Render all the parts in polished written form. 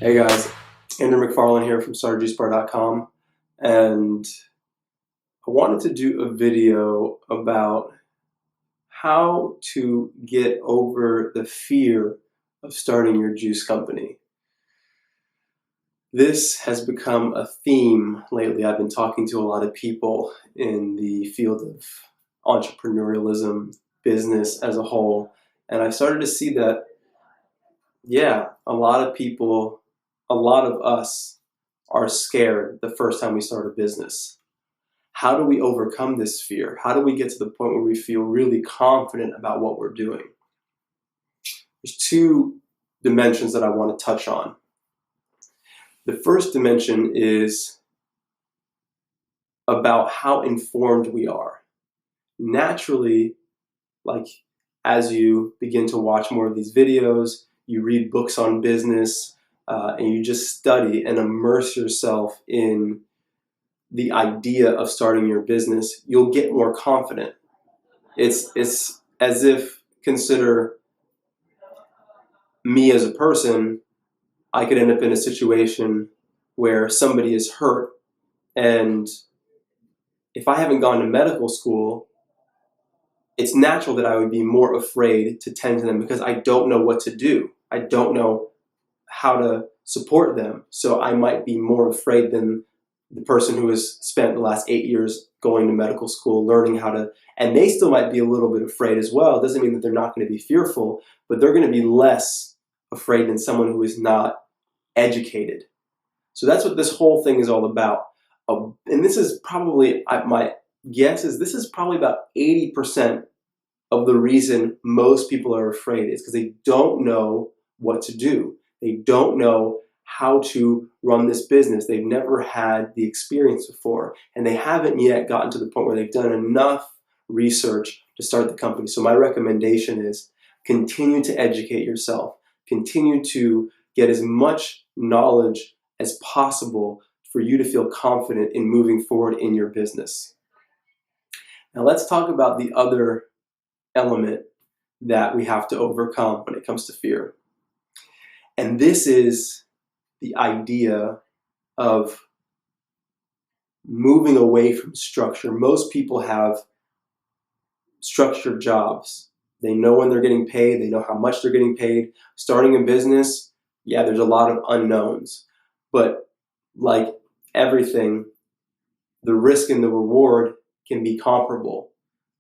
Hey guys, Andrew McFarlane here from StartAJuiceBar.com, and I wanted to do a video about how to get over the fear of starting your juice company. This has become a theme lately. I've been talking to a lot of people in the field of entrepreneurialism, business as a whole, and I've started to see that, a lot of people, a lot of us are scared the first time we start a business. How do we overcome this fear? How do we get to the point where we feel really confident about what we're doing? There's two dimensions that I want to touch on. The first dimension is about how informed we are. Naturally, as you begin to watch more of these videos, you read books on business, and you just study and immerse yourself in the idea of starting your business, you'll get more confident. It's as if, consider me as a person, I could end up in a situation where somebody is hurt, and if I haven't gone to medical school, it's natural that I would be more afraid to tend to them because I don't know what to do. I don't know how to support them. So I might be more afraid than the person who has spent the last 8 years going to medical school, learning how to, and they still might be a little bit afraid as well. It doesn't mean that they're not going to be fearful, but they're going to be less afraid than someone who is not educated. So that's what this whole thing is all about. And this is probably, my guess is this is probably about 80% of the reason most people are afraid is because they don't know what to do. They don't know how to run this business. They've never had the experience before, and they haven't yet gotten to the point where they've done enough research to start the company. So my recommendation is continue to educate yourself. Continue to get as much knowledge as possible for you to feel confident in moving forward in your business. Now let's talk about the other element that we have to overcome when it comes to fear. And this is the idea of moving away from structure. Most people have structured jobs. They know when they're getting paid. They know how much they're getting paid. Starting a business, there's a lot of unknowns. But like everything, the risk and the reward can be comparable,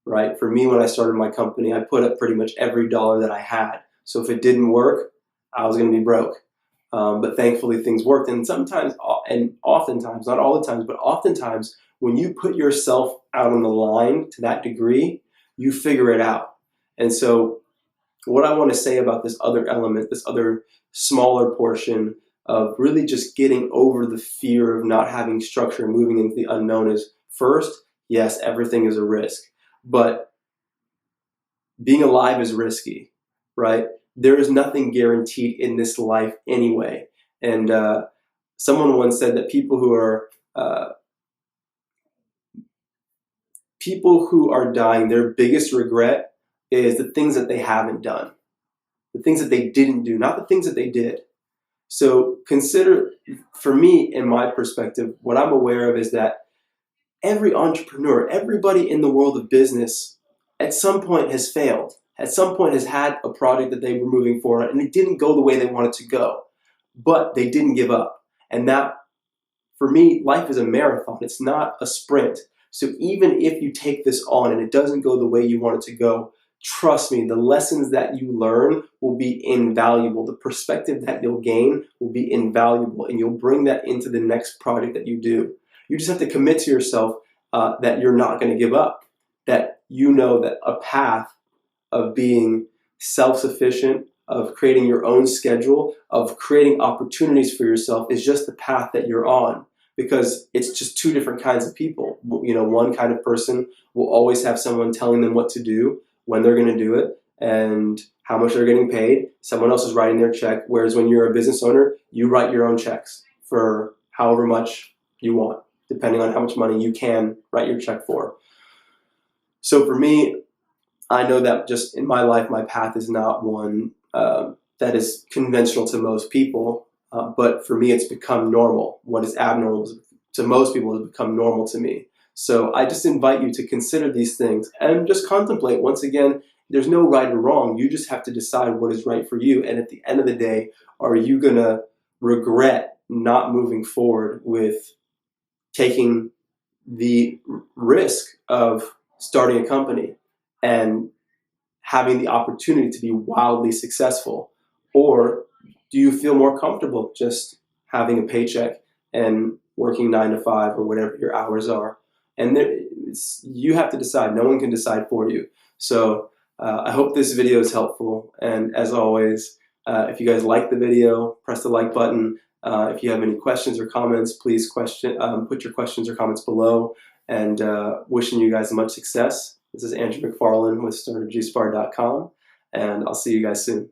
right? For me, when I started my company, I put up pretty much every dollar that I had. So if it didn't work, I was going to be broke. But thankfully things worked. And sometimes, and oftentimes, not all the times, but oftentimes when you put yourself out on the line to that degree, you figure it out. And so what I want to say about this other element, this other smaller portion of really just getting over the fear of not having structure and moving into the unknown is, first, yes, everything is a risk, but being alive is risky, right? There is nothing guaranteed in this life anyway. And someone once said that people who are dying, their biggest regret is the things that they haven't done, the things that they didn't do, not the things that they did. So consider, for me, in my perspective, what I'm aware of is that every entrepreneur, everybody in the world of business, at some point has failed. At some point has had a project that they were moving forward and it didn't go the way they wanted to go, but they didn't give up. And that, for me, life is a marathon. It's not a sprint. So even if you take this on and it doesn't go the way you want it to go, trust me, the lessons that you learn will be invaluable. The perspective that you'll gain will be invaluable, and you'll bring that into the next project that you do. You just have to commit to yourself that you're not going to give up, that you know that a path of being self-sufficient, of creating your own schedule, of creating opportunities for yourself is just the path that you're on, because it's just two different kinds of people. One kind of person will always have someone telling them what to do, when they're going to do it, and how much they're getting paid. Someone else is writing their check, whereas when you're a business owner, you write your own checks for however much you want, depending on how much money you can write your check for. So for me, I know that just in my life, my path is not one that is conventional to most people. But for me, it's become normal. What is abnormal to most people has become normal to me. So I just invite you to consider these things and just contemplate. Once again, there's no right or wrong. You just have to decide what is right for you. And at the end of the day, are you going to regret not moving forward with taking the risk of starting a company and having the opportunity to be wildly successful? Or do you feel more comfortable just having a paycheck and working 9 to 5 or whatever your hours are? And you have to decide. No one can decide for you. So I hope this video is helpful. And as always, if you guys like the video, press the like button. If you have any questions or comments, please put your questions or comments below. And wishing you guys much success. This is Andrew McFarland with StartAJuiceBar.com, and I'll see you guys soon.